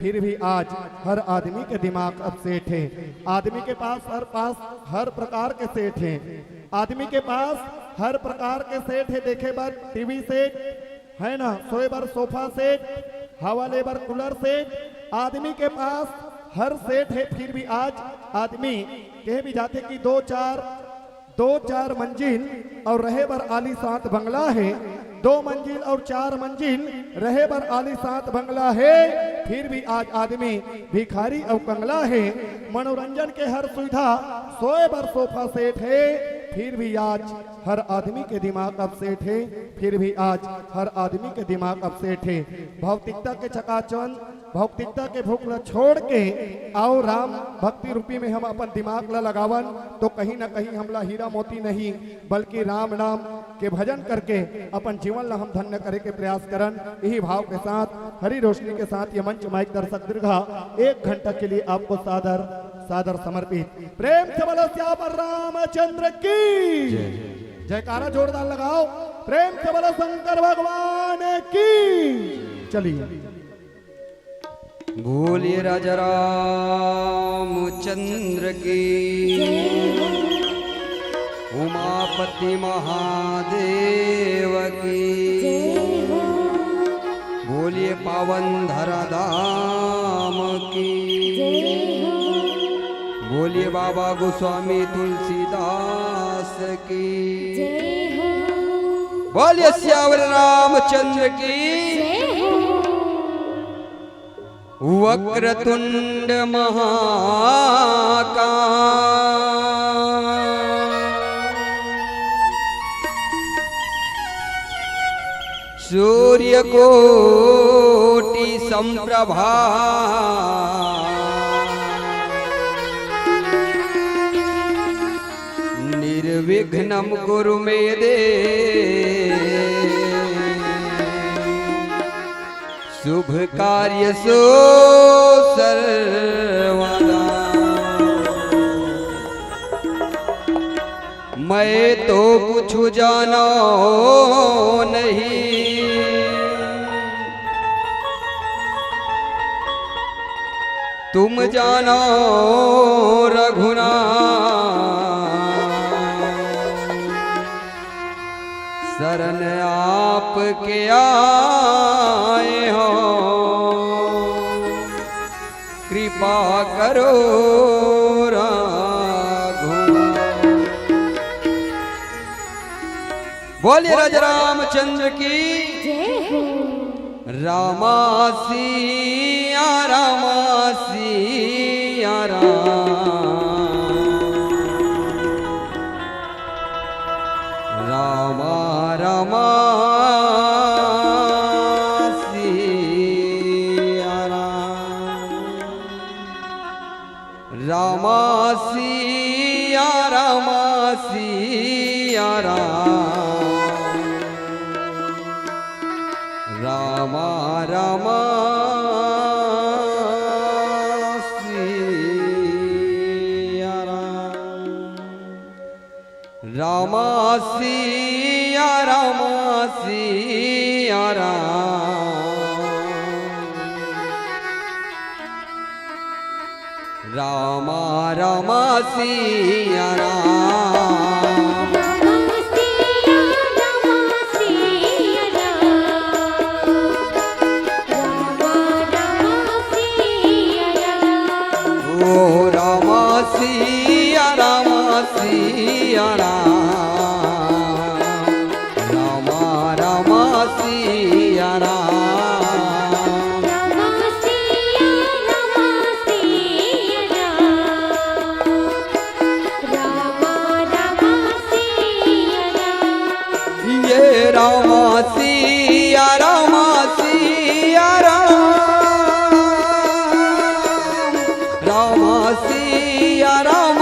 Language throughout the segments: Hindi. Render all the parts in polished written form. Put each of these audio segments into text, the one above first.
फिर भी आज हर आदमी के दिमाग अब सेठ है। आदमी के पास हर प्रकार के सेठ हैं। आदमी के पास हर प्रकार के सेठ है। देखे बार टीवी सेठ है ना, सोए बार सोफा सेठ, हवा ले बार कूलर सेठ। आदमी के पास हर सेठ है। फिर भी आज आदमी कह भी जाते कि दो चार मंजिल और रहे बर आलीशान बंगला है। 2 मंजिल और 4 मंजिल रहे बर आलीशान बंगला है। फिर भी आज आदमी भिखारी और कंगला है। मनोरंजन के हर सुविधा सोए बर सोफा सेट है। फिर भी आज हर आदमी के दिमाग अब सेट है। फिर भी आज हर आदमी के दिमाग अब सेट है। भौतिकता के चकाचौंध, भौतिकता के भूख ल छोड़ के आओ राम भक्ति रूपी में हम अपन दिमाग ला लगावन, तो कहीं ना कहीं हमला हीरा मोती नहीं बल्कि राम नाम के भजन करके अपन जीवन ला हम धन्य करे के प्रयास करन। यही भाव के साथ हरी रोशनी के साथ ये मंच माइक दर्शक दीर्घा 1 घंटा के लिए आपको सादर समर्पित। प्रेम से बोलो श्याम रामचंद्र की जयकारा जोरदार लगाओ। प्रेम से बोलो शंकर भगवान की। चलिए बोलिए राजा रामचंद्र की, उमापति महादेव की। बोलिए पावन धरा धाम की। बोलिए बाबा गोस्वामी तुलसीदास की। बोलिए श्यावर रामचंद्र की। वक्रतुंड महाकाय, सूर्य कोटि संप्रभा, निर्विघ्नं कुरु मे देव, शुभ कार्य सो सर्वदा। मैं तो कुछ जाना नहीं, तुम जानो रघुनाथ। शरण आपके आए हो, कृपा करो रघुनाथ। बोलिए राजा रामचंद्र की। रामा सिया रामा सिया रामा रामा सिया रामा सिया रामा सिया रामा रामा सिया रामा सिया रामा सिया रामा रामा सिया सिया रामा सिया रामा रामा सिया ये रामा सिया रामा सिया रामा सिया राम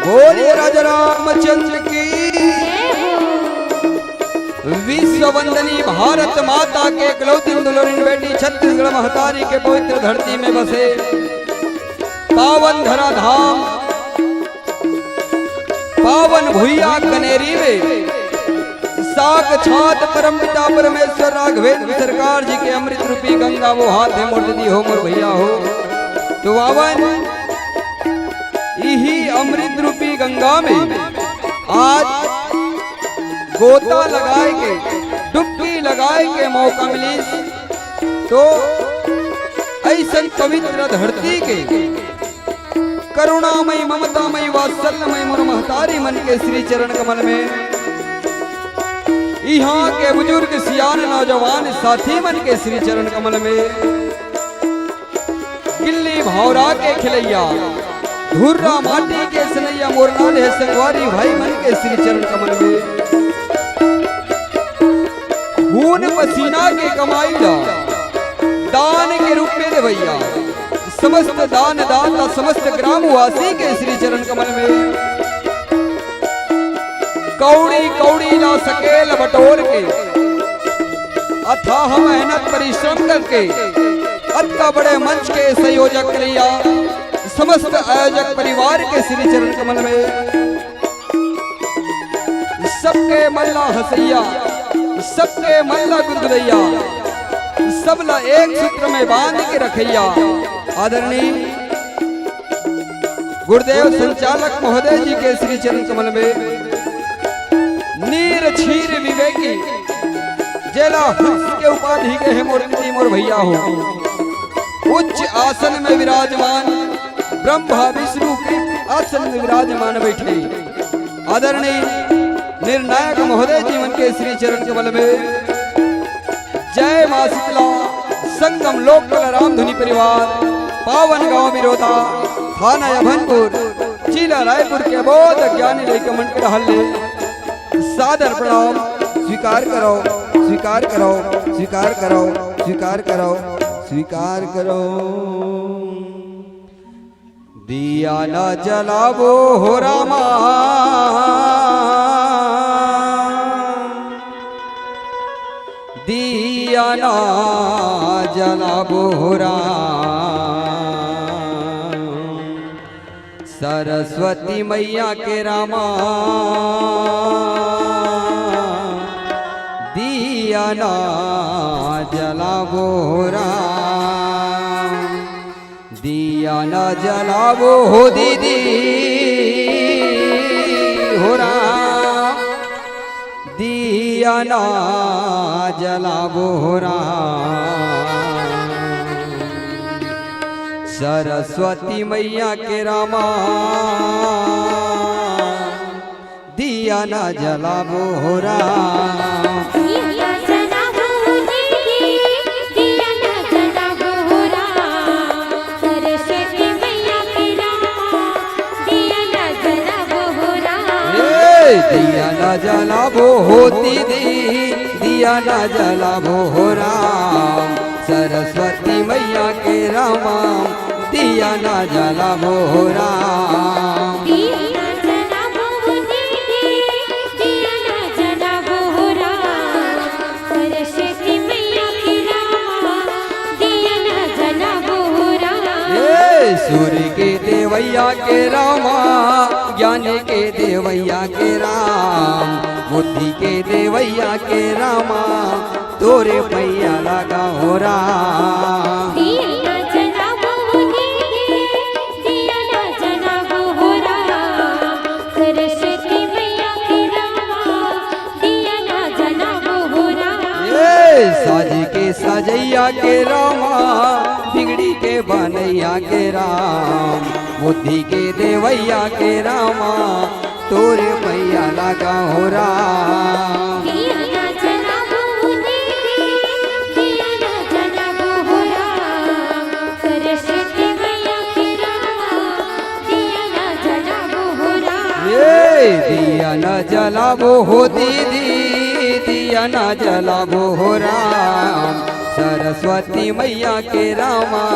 बोलिए राजा रामचंद्र की। विश्व वंदनी भारत माता के इकलौती दुल्हन बेटी छत्तीसगढ़ महतारी के पवित्र धरती में बसे पावन धरा धाम पावन भुइया कनेरी में साक्षात परमपिता परमेश्वर राघवेंद्र सरकार जी के अमृत रूपी गंगा वो हाथ है मोड़ दी हो मोर भैया हो। तो वावन यही अमृत रूपी गंगा में आज गोता लगाए के डुबकी लगाए के मौका मिली तो ऐसा पवित्र धरती के करुणामयी ममतामयी वात्सल्यमयी मोर महतारी मन के श्री चरण कमल में यहाँ के बुजुर्ग सियान नौजवान साथी मन के श्री चरण कमल में गिल्ली भौरा के खिलैया धुर्रा माटी के सनैया मोरनाल है संगवारी भाई मन के श्री चरण कमल में खून पसीना के कमाई दान के रूप में दे भैया समस्त दान दाता समस्त ग्रामवासी के श्री चरण कमल में कौड़ी कौड़ी ला सकेल बटोर के अथाह मेहनत परिश्रम करके अत्ता बड़े मंच के संयोजक लिया समस्त आयोजक परिवार के श्री चरण कमल में सबके मल्ला हसैया सबके मल्ला गुंदरैया सबला एक सूत्र में बांध के रखैया आदरणीय गुरुदेव संचालक महोदय जी के श्री चरण कमल में नीर छीर विवेकी जेला हंस के उपाधि के है मूर्ति मोर भैया हो। उच्च आसन में विराजमान ब्रह्मा विष्णु के आसन में विराजमान बैठे आदरणीय निर्णायक महोदय जी मन के श्री चरण कमल में जय मां शीतला संगम लोकल रामधुनी परिवार पावन गांव विरोधा थाना अभनपुर जिला रायपुर के बोध ज्ञानी लेके मन के हल्ले सादर प्रणाम स्वीकार करो स्वीकार करो स्वीकार करो स्वीकार करो स्वीकार करो। दिया न जलावो हो रामा दिया न जलावो हो राम सरस्वती मैया के रामा दिया ना जलावो राम दिया ना जलावो हो दीदी हो राम दिया ना जलावो हो राम सरस्वती मैया के रामा दिया ना जलावो हो राम दिया जलावो दीदी दिया ना जलावो हो राम सरस्वती मैया के राम दिया ना जलावो हो राम दिया ना जलावो हो दीदी दिया ना जलावो हो राम सरस्वती मैया के रामा दिया ना जलावो हो राम दिया जलावो दीदी दिया ना जलावो हो राम सरस्वती मैया के राम दिया ना जलावो हो राम सूर्य के देवैया के रामा ज्ञान के देवैया के राम बुद्धि के देवैया के रामा तोरे पैया लगा हो राम दिया जलावो दीदी दिया ना जलावो हो राम सरस्वती मैया के राम दिया ना जलावो हो राम साज के सजैया के रामा बिगड़ी के बनैया के राम बुद्धि के देवैया के रामा तोरे पैया लगा हो राम दिया ना जलावो दीदी दिया ना जलावो हो राम सरस्वती मैया के राम दिया ना जलावो हो राम दिया न जलावो हो दीदी दिया न जलावो हो राम सरस्वती मैया के रामा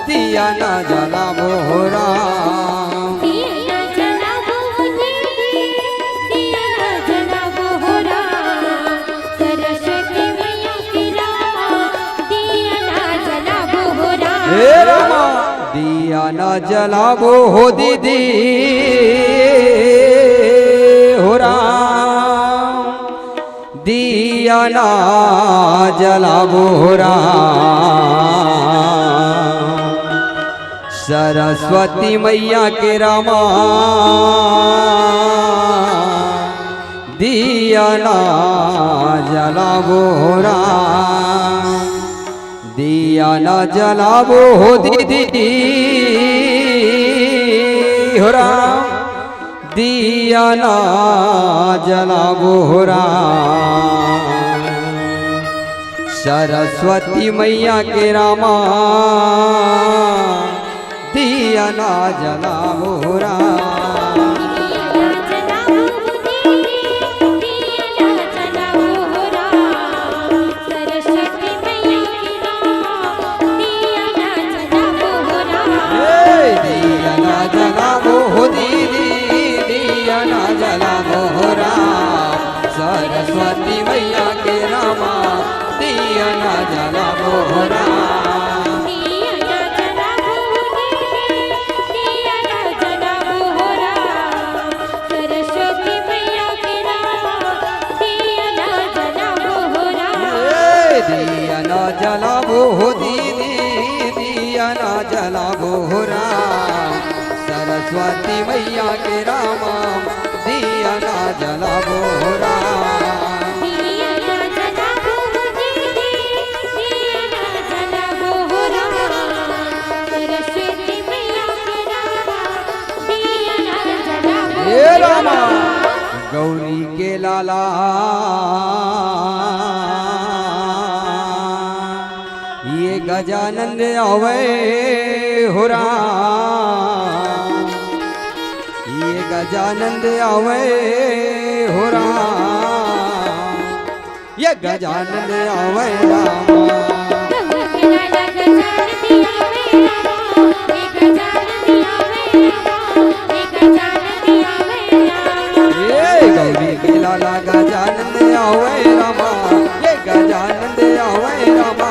दिया न जलावो हो राम दिया जलावो जलावो हो दीदी हो राम, दिया ना जलावो हो राम, सरस्वती मैया के रामा दिया ना जलावो हो राम, दिया ना जलावो हो दीदी हो राम, दिया ना जलावो हो राम, सरस्वती मैया के रामा दिया ना जलावो हो राम। सरस्वती मैया के रामा दिया ना जलावो हो राम, दिया ना जलावो हो राम, सरस्वती मैया के रामा दिया ना जलावो हो राम, दिया ना जलावो हो दीदी दिया ना जलावो हो राम, सरस्वती मैया के रामा दिया ना जलावो हो राम, दिया ना जलावो दीदी, दिया ना जलावो हो राम, सरस्वती मैया के रामा दिया ना जलावो हे रामा गौरी के लाला ये गजानंद आवे हो राम, ये गजानंद आवे हो राम, ये गजानंद आवे रामा, गौरी के लाला गजानंद आवे रामा, ये गजानंद आवे रामा,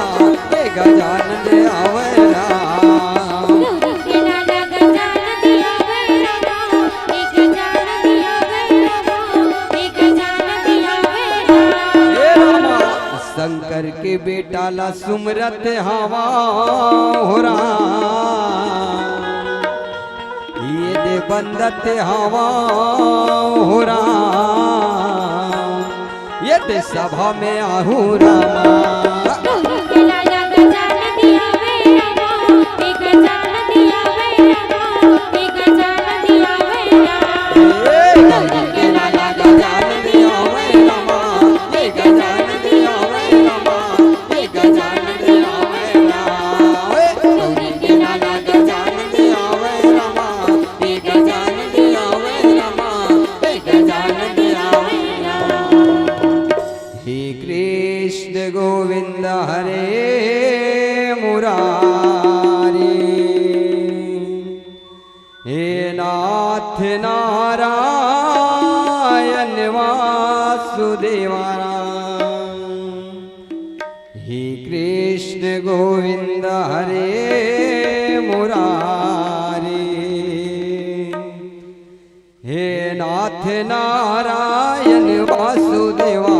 ये गजानंद आवे राम, हे रामा शंकर के बेटा ला सुमरत हवा हो राम, ये दे बंदत हवा हो राम, ये दे सभा में आहू रामा, गोविंद हरे मुरारी, हे नाथ नारायण वासुदेवा, हे कृष्ण गोविंद हरे मुरारी, हे नाथ नारायण वासुदेवा,